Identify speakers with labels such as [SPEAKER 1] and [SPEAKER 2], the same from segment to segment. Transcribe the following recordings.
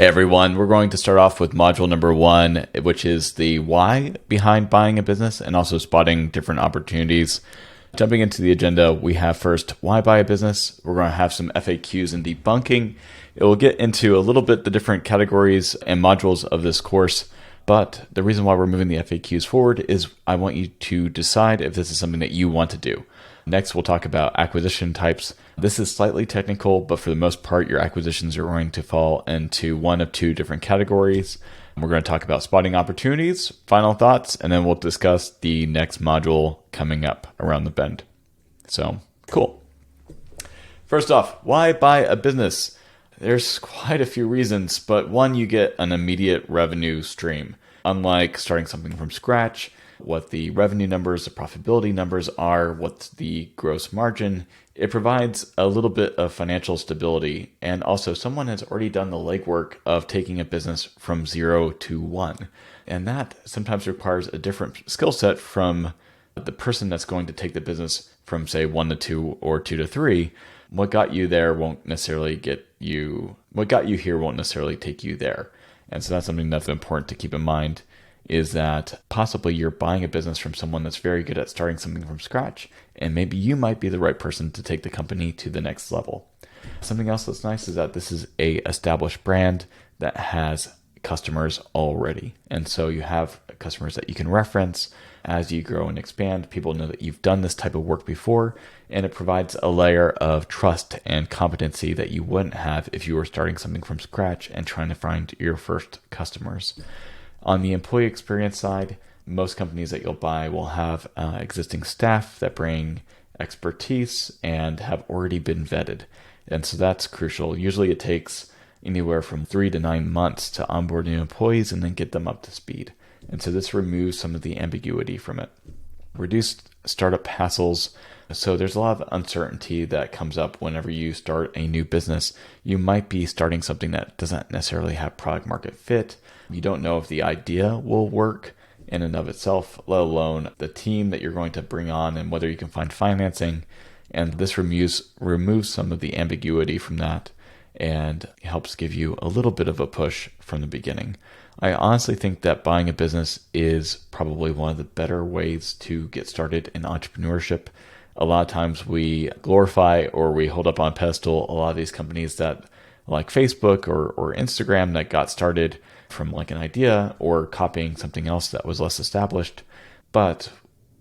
[SPEAKER 1] Hey everyone, we're going to start off with module number 1, which is the why behind buying a business and also spotting different opportunities. Jumping into the agenda, we have first, why buy a business? We're going to have some FAQs and debunking. It will get into a little bit the different categories and modules of this course, but the reason why we're moving the FAQs forward is I want you to decide if this is something that you want to do. Next, we'll talk about acquisition types. This is slightly technical, but for the most part, your acquisitions are going to fall into one of two different categories. We're going to talk about spotting opportunities, final thoughts, and then we'll discuss the next module coming up around the bend. So, cool. First off, why buy a business? There's quite a few reasons, but one, you get an immediate revenue stream. Unlike starting something from scratch, what the revenue numbers, the profitability numbers are, what's the gross margin, it provides a little bit of financial stability. And also someone has already done the legwork of taking a business from 0 to 1. And that sometimes requires a different skill set from the person that's going to take the business from say 1 to 2 or 2 to 3. What got you there won't necessarily what got you here won't necessarily take you there. And so that's something that's important to keep in mind, is that possibly you're buying a business from someone that's very good at starting something from scratch, and maybe you might be the right person to take the company to the next level. Something else that's nice is that this is a established brand that has customers already. And so you have customers that you can reference as you grow and expand. People know that you've done this type of work before, and it provides a layer of trust and competency that you wouldn't have if you were starting something from scratch and trying to find your first customers. On the employee experience side, most companies that you'll buy will have existing staff that bring expertise and have already been vetted. And so that's crucial. Usually it takes anywhere from 3 to 9 months to onboard new employees and then get them up to speed. And so this removes some of the ambiguity from it. Reduced startup hassles. So there's a lot of uncertainty that comes up whenever you start a new business. You might be starting something that doesn't necessarily have product market fit. You don't know if the idea will work in and of itself, let alone the team that you're going to bring on and whether you can find financing. And this removes some of the ambiguity from that and helps give you a little bit of a push from the beginning. I honestly think that buying a business is probably one of the better ways to get started in entrepreneurship. A lot of times we glorify or we hold up on a pedestal a lot of these companies that, like Facebook or Instagram, that got started from like an idea or copying something else that was less established. But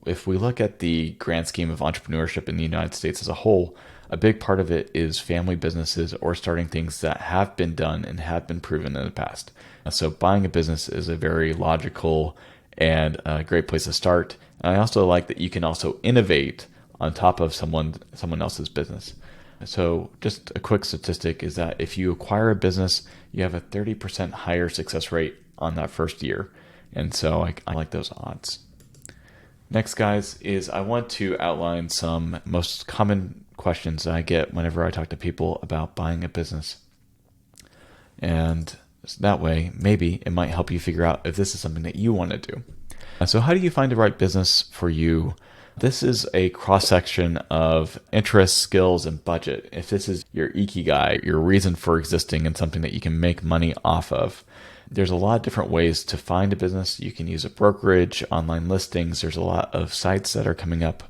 [SPEAKER 1] if we look at the grand scheme of entrepreneurship in the United States as a whole, a big part of it is family businesses or starting things that have been done and have been proven in the past. So buying a business is a very logical and a great place to start. And I also like that you can also innovate on top of someone else's business. So just a quick statistic is that if you acquire a business, you have a 30% higher success rate on that first year. And so I like those odds. Next, guys, is I want to outline some most common questions that I get whenever I talk to people about buying a business. And that way, maybe it might help you figure out if this is something that you want to do. So how do you find the right business for you? This is a cross-section of interests, skills, and budget. If this is your ikigai, your reason for existing and something that you can make money off of, there's a lot of different ways to find a business. You can use a brokerage, online listings. There's a lot of sites that are coming up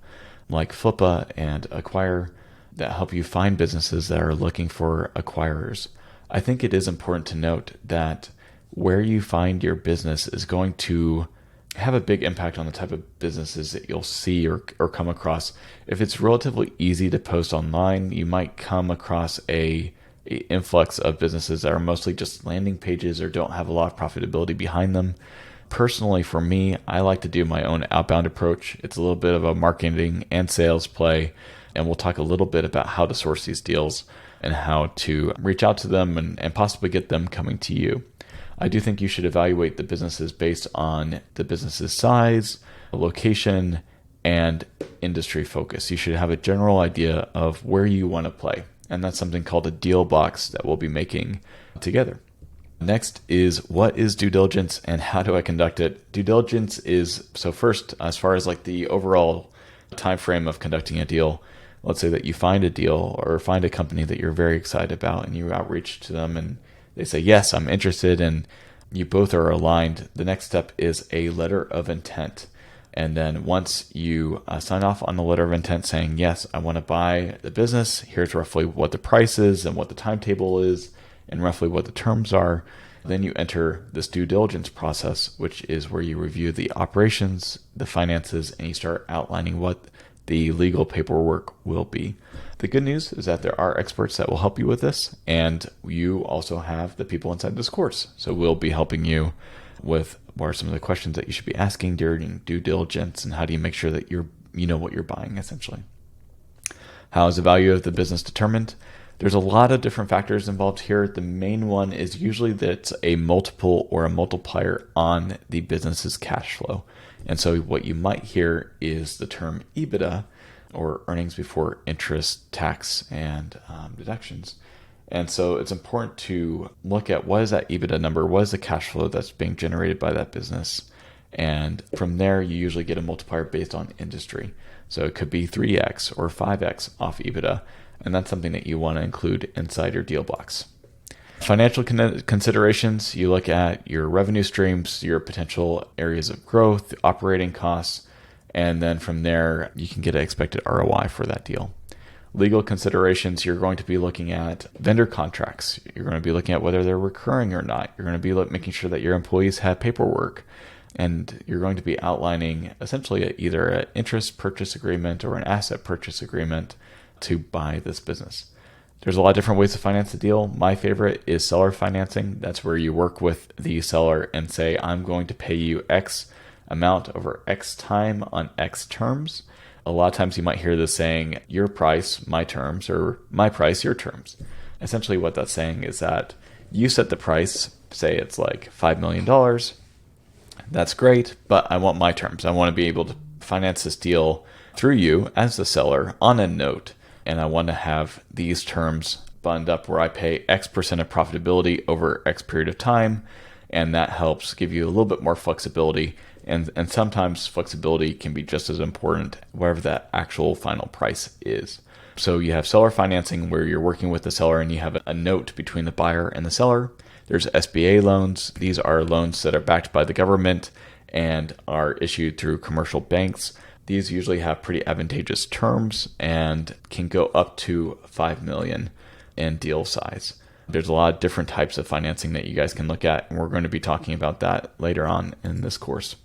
[SPEAKER 1] like Flippa and Acquire that help you find businesses that are looking for acquirers. I think it is important to note that where you find your business is going to have a big impact on the type of businesses that you'll see or come across. If it's relatively easy to post online, you might come across a influx of businesses that are mostly just landing pages or don't have a lot of profitability behind them. Personally, for me, I like to do my own outbound approach. It's a little bit of a marketing and sales play, and we'll talk a little bit about how to source these deals and how to reach out to them and possibly get them coming to you. I do think you should evaluate the businesses based on the business's size, location, and industry focus. You should have a general idea of where you want to play. And that's something called a deal box that we'll be making together. Next is, what is due diligence and how do I conduct it? Due diligence is, so first, as far as like the overall time frame of conducting a deal, let's say that you find a deal or find a company that you're very excited about and you outreach to them and they say, yes, I'm interested, and you both are aligned, the next step is a letter of intent. And then once you sign off on the letter of intent saying, yes, I want to buy the business, here's roughly what the price is and what the timetable is and roughly what the terms are, then you enter this due diligence process, which is where you review the operations, the finances, and you start outlining what the legal paperwork will be. The good news is that there are experts that will help you with this, and you also have the people inside this course. So we'll be helping you with what are some of the questions that you should be asking during due diligence, and how do you make sure that you know what you're buying, essentially. How is the value of the business determined? There's a lot of different factors involved here. The main one is usually that it's a multiple or a multiplier on the business's cash flow. And so what you might hear is the term EBITDA, or earnings before interest, tax, and deductions. And so it's important to look at what is that EBITDA number, what is the cash flow that's being generated by that business. And from there, you usually get a multiplier based on industry. So it could be 3x or 5x off EBITDA. And that's something that you want to include inside your deal box. Financial considerations, you look at your revenue streams, your potential areas of growth, operating costs, and then from there, you can get an expected ROI for that deal. Legal considerations, you're going to be looking at vendor contracts. You're going to be looking at whether they're recurring or not. You're going to be making sure that your employees have paperwork. And you're going to be outlining essentially either an interest purchase agreement or an asset purchase agreement to buy this business. There's a lot of different ways to finance the deal. My favorite is seller financing. That's where you work with the seller and say, I'm going to pay you X amount over X time on X terms. A lot of times you might hear this saying, your price, my terms, or my price, your terms. Essentially what that's saying is that you set the price, say it's like $5 million. That's great, but I want my terms. I want to be able to finance this deal through you as the seller on a note. And I want to have these terms buttoned up where I pay X% of profitability over X period of time. And that helps give you a little bit more flexibility. And sometimes flexibility can be just as important, wherever that actual final price is. So you have seller financing where you're working with the seller and you have a note between the buyer and the seller. There's SBA loans. These are loans that are backed by the government and are issued through commercial banks. These usually have pretty advantageous terms and can go up to $5 million in deal size. There's a lot of different types of financing that you guys can look at, and we're going to be talking about that later on in this course.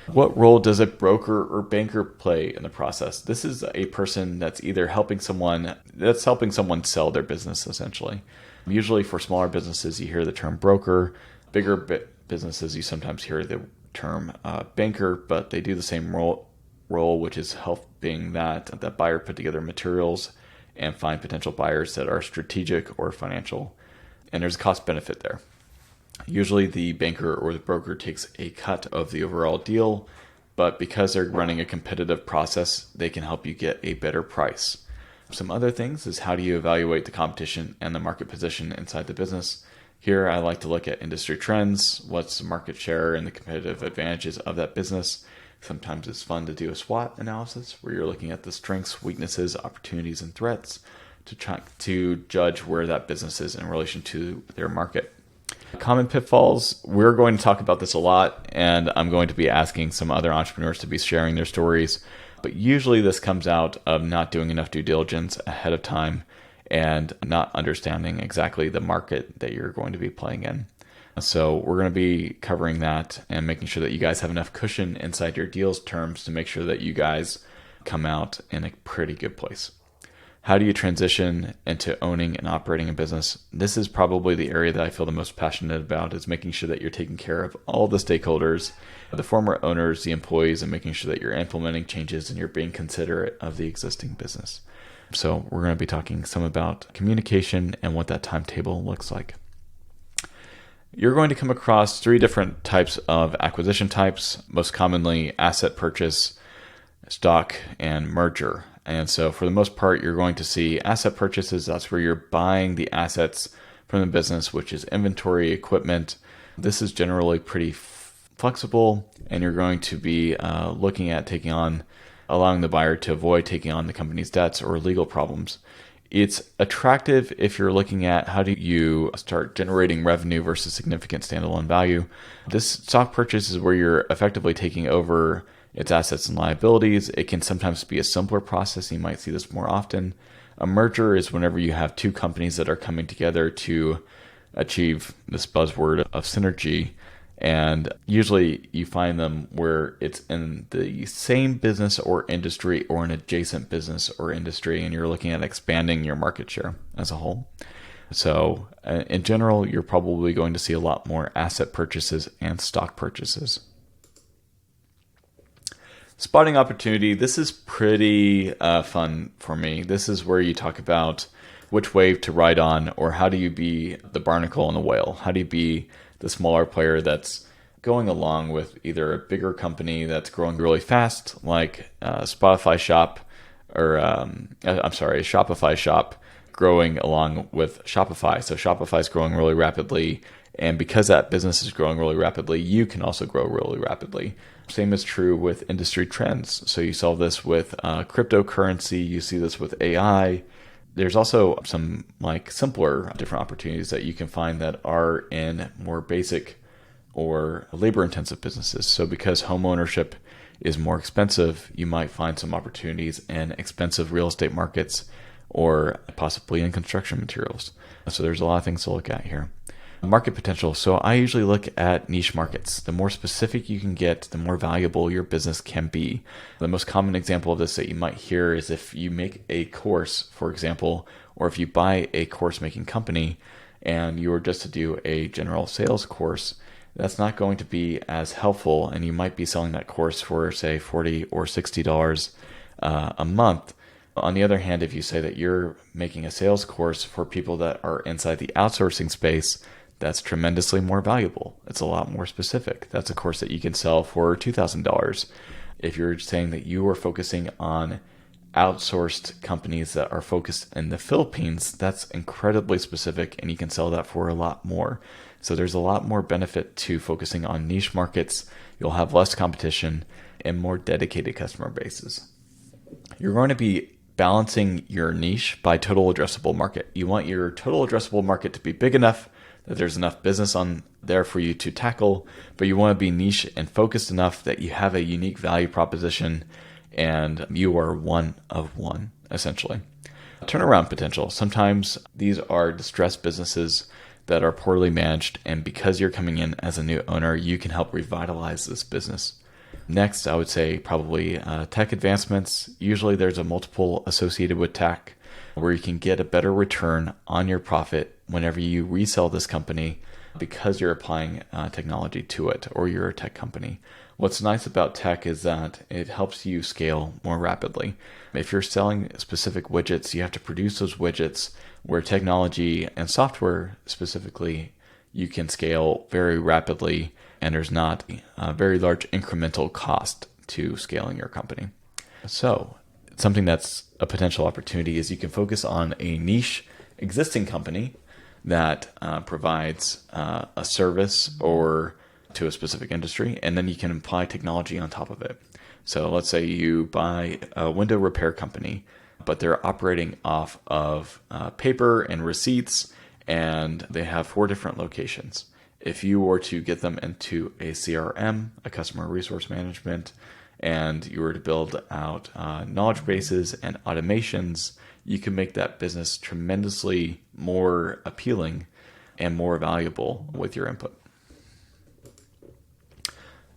[SPEAKER 1] What role does a broker or banker play in the process? This is a person that's either helping someone sell their business, essentially. Usually for smaller businesses, you hear the term broker. Bigger businesses, you sometimes hear the term banker, but they do the same role, which is helping that buyer put together materials and find potential buyers that are strategic or financial. And there's a cost benefit there. Usually the banker or the broker takes a cut of the overall deal, but because they're running a competitive process, they can help you get a better price. Some other things is how do you evaluate the competition and the market position inside the business? Here I like to look at industry trends, what's the market share and the competitive advantages of that business. Sometimes it's fun to do a SWOT analysis where you're looking at the strengths, weaknesses, opportunities, and threats to judge where that business is in relation to their market. Common pitfalls, we're going to talk about this a lot, and I'm going to be asking some other entrepreneurs to be sharing their stories. But usually this comes out of not doing enough due diligence ahead of time and not understanding exactly the market that you're going to be playing in. So we're going to be covering that and making sure that you guys have enough cushion inside your deals terms to make sure that you guys come out in a pretty good place. How do you transition into owning and operating a business? This is probably the area that I feel the most passionate about, is making sure that you're taking care of all the stakeholders, the former owners, the employees, and making sure that you're implementing changes and you're being considerate of the existing business. So we're going to be talking some about communication and what that timetable looks like. You're going to come across 3 different types of acquisition types, most commonly asset purchase, stock, and merger. And so for the most part, you're going to see asset purchases. That's where you're buying the assets from the business, which is inventory, equipment. This is generally pretty flexible, and you're going to be looking at allowing the buyer to avoid taking on the company's debts or legal problems. It's attractive if you're looking at how do you start generating revenue versus significant standalone value. This stock purchase is where you're effectively taking over its assets and liabilities. It can sometimes be a simpler process. You might see this more often. A merger is whenever you have two companies that are coming together to achieve this buzzword of synergy. And usually you find them where it's in the same business or industry or an adjacent business or industry, and you're looking at expanding your market share as a whole. So in general, you're probably going to see a lot more asset purchases and stock purchases. Spotting opportunity. This is pretty fun for me. This is where you talk about which wave to ride on, or how do you be the barnacle in the whale? How do you be the smaller player that's going along with either a bigger company that's growing really fast, like Shopify Shop growing along with Shopify. So Shopify is growing really rapidly. And because that business is growing really rapidly, you can also grow really rapidly. Same is true with industry trends. So you saw this with cryptocurrency. You see this with AI. There's also some simpler different opportunities that you can find that are in more basic or labor intensive businesses. So because home ownership is more expensive, you might find some opportunities in expensive real estate markets or possibly in construction materials. So there's a lot of things to look at here. Market potential. So I usually look at niche markets. The more specific you can get, the more valuable your business can be. The most common example of this that you might hear is if you make a course, for example, or if you buy a course making company and you were just to do a general sales course, that's not going to be as helpful, and you might be selling that course for, say, $40 or $60 a month. On the other hand, if you say that you're making a sales course for people that are inside the outsourcing space, that's tremendously more valuable. It's a lot more specific. That's a course that you can sell for $2,000. If you're saying that you are focusing on outsourced companies that are focused in the Philippines, that's incredibly specific, and you can sell that for a lot more. So there's a lot more benefit to focusing on niche markets. You'll have less competition and more dedicated customer bases. You're going to be balancing your niche by total addressable market. You want your total addressable market to be big enough that there's enough business on there for you to tackle, but you want to be niche and focused enough that you have a unique value proposition and you are one of one, essentially. Turnaround potential. Sometimes these are distressed businesses that are poorly managed, and because you're coming in as a new owner, you can help revitalize this business. Next, I would say probably tech advancements. Usually there's a multiple associated with tech where you can get a better return on your profit whenever you resell this company because you're applying technology to it, or you're a tech company. What's nice about tech is that it helps you scale more rapidly. If you're selling specific widgets, you have to produce those widgets, where technology and software specifically, you can scale very rapidly, and there's not a very large incremental cost to scaling your company. So something that's a potential opportunity is you can focus on a niche existing company that provides a service or to a specific industry, and then you can apply technology on top of it. So let's say you buy a window repair company, but they're operating off of paper and receipts, and they have 4 different locations. If you were to get them into a CRM, a customer resource management, and you were to build out knowledge bases and automations, you can make that business tremendously more appealing and more valuable with your input.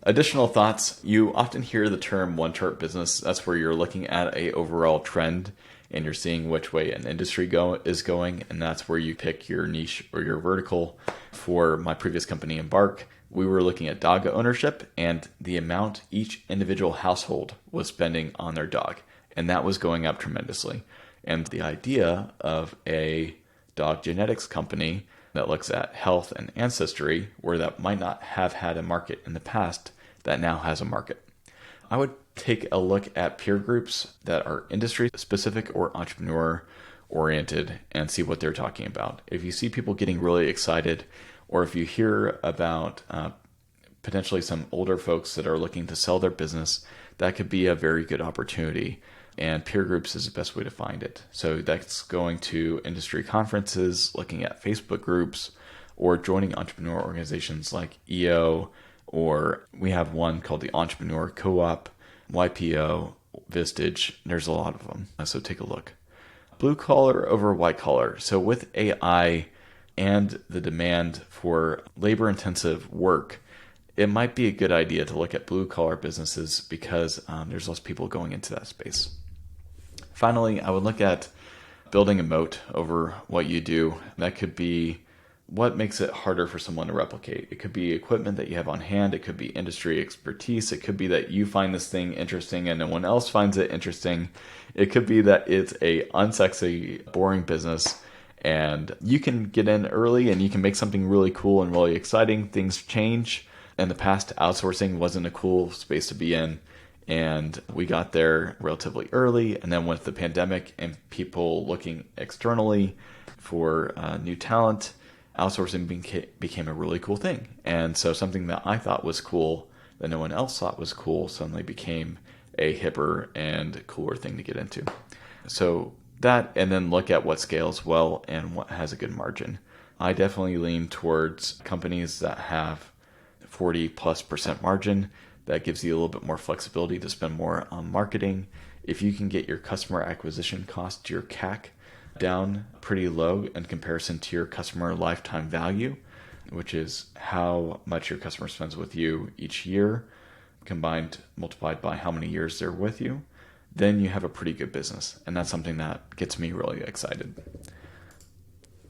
[SPEAKER 1] Additional thoughts. You often hear the term one-chart business. That's where you're looking at a overall trend and you're seeing which way an industry is going, and that's where you pick your niche or your vertical. For my previous company, Embark, we were looking at dog ownership and the amount each individual household was spending on their dog, and that was going up tremendously. And the idea of a dog genetics company that looks at health and ancestry, where that might not have had a market in the past, that now has a market. I would take a look at peer groups that are industry specific or entrepreneur oriented and see what they're talking about. If you see people getting really excited, or if you hear about potentially some older folks that are looking to sell their business, that could be a very good opportunity. and peer groups is the best way to find it. So that's going to industry conferences, looking at Facebook groups, or joining entrepreneur organizations like EO, or we have one called the Entrepreneur Co-op, YPO, Vistage. There's a lot of them, so take a look. Blue collar over white collar. So with AI and the demand for labor-intensive work, it might be a good idea to look at blue collar businesses because there's less people going into that space. Finally, I would look at building a moat over what you do. That could be what makes it harder for someone to replicate. It could be equipment that you have on hand. It could be industry expertise. It could be that you find this thing interesting and no one else finds it interesting. It could be that it's a unsexy, boring business and you can get in early and you can make something really cool and really exciting. Things change. In the past, outsourcing wasn't a cool space to be in. And we got there relatively early. And then with the pandemic and people looking externally for new talent, outsourcing became a really cool thing. And so something that I thought was cool that no one else thought was cool suddenly became a hipper and cooler thing to get into. So that, and then look at what scales well and what has a good margin. I definitely lean towards companies that have 40+% margin. That gives you a little bit more flexibility to spend more on marketing. If you can get your customer acquisition cost, your CAC, down pretty low in comparison to your customer lifetime value, which is how much your customer spends with you each year, combined multiplied by how many years they're with you, then you have a pretty good business. And that's something that gets me really excited.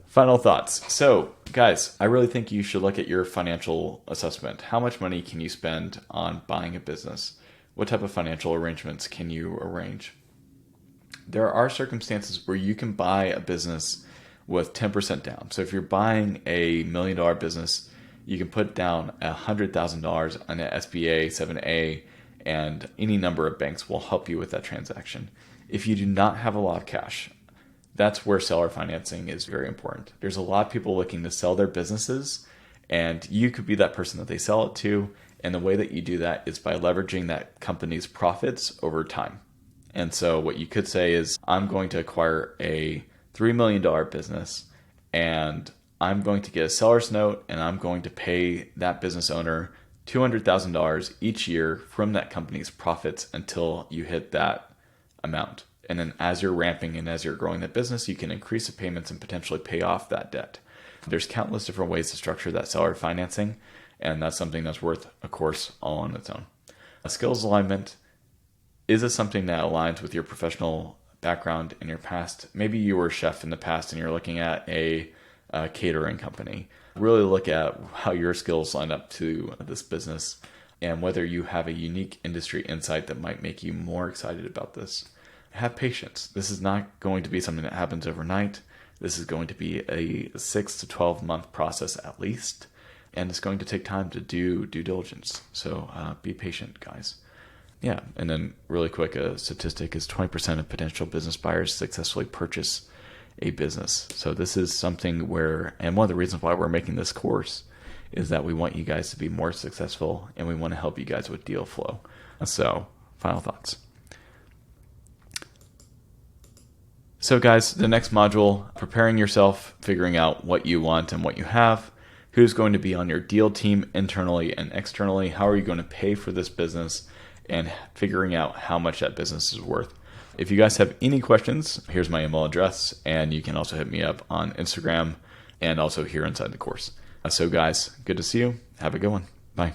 [SPEAKER 1] Final thoughts. So, guys, I really think you should look at your financial assessment. How much money can you spend on buying a business? What type of financial arrangements can you arrange? There are circumstances where you can buy a business with 10% down. So if you're buying a $1 million business, you can put down $100,000 on an SBA 7A, and any number of banks will help you with that transaction. If you do not have a lot of cash, that's where seller financing is very important. There's a lot of people looking to sell their businesses, and you could be that person that they sell it to. And the way that you do that is by leveraging that company's profits over time. And so what you could say is, I'm going to acquire a $3 million business and I'm going to get a seller's note and I'm going to pay that business owner $200,000 each year from that company's profits until you hit that amount. And then as you're ramping and as you're growing that business, you can increase the payments and potentially pay off that debt. There's countless different ways to structure that seller financing, and that's something that's worth a course all on its own. A skills alignment. Is this something that aligns with your professional background in your past? Maybe you were a chef in the past and you're looking at a catering company. Really look at how your skills line up to this business and whether you have a unique industry insight that might make you more excited about this. Have patience. This is not going to be something that happens overnight. This is going to be a 6 to 12 month process at least, and it's going to take time to do due diligence. So be patient, guys. Yeah, and then really quick, a statistic is 20% of potential business buyers successfully purchase a business. So this is something where, and one of the reasons why we're making this course is that we want you guys to be more successful and we want to help you guys with deal flow. So final thoughts. So guys, the next module, preparing yourself, figuring out what you want and what you have, who's going to be on your deal team internally and externally, how are you going to pay for this business, and figuring out how much that business is worth. If you guys have any questions, here's my email address, and you can also hit me up on Instagram and also here inside the course. So guys, good to see you. Have a good one. Bye.